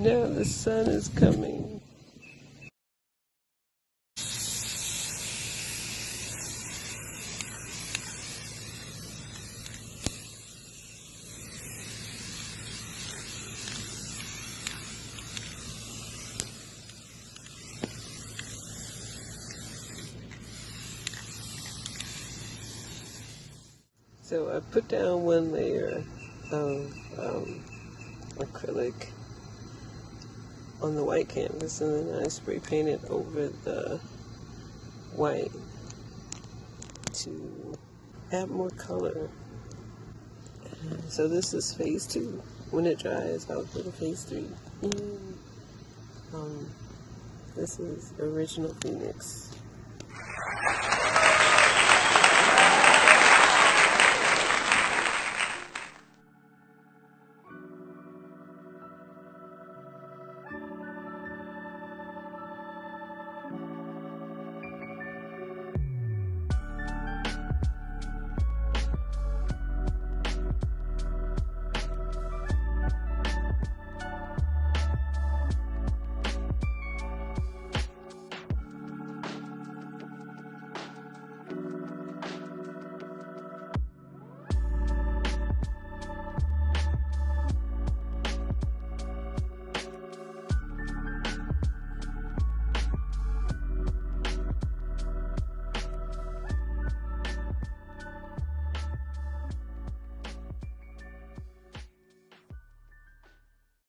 Now the sun is coming. So I put down one layer of acrylic on the white canvas, and then I spray painted over the white to add more color. So this is phase 2. When it dries, I'll go to phase 3. This is Original Phoenix.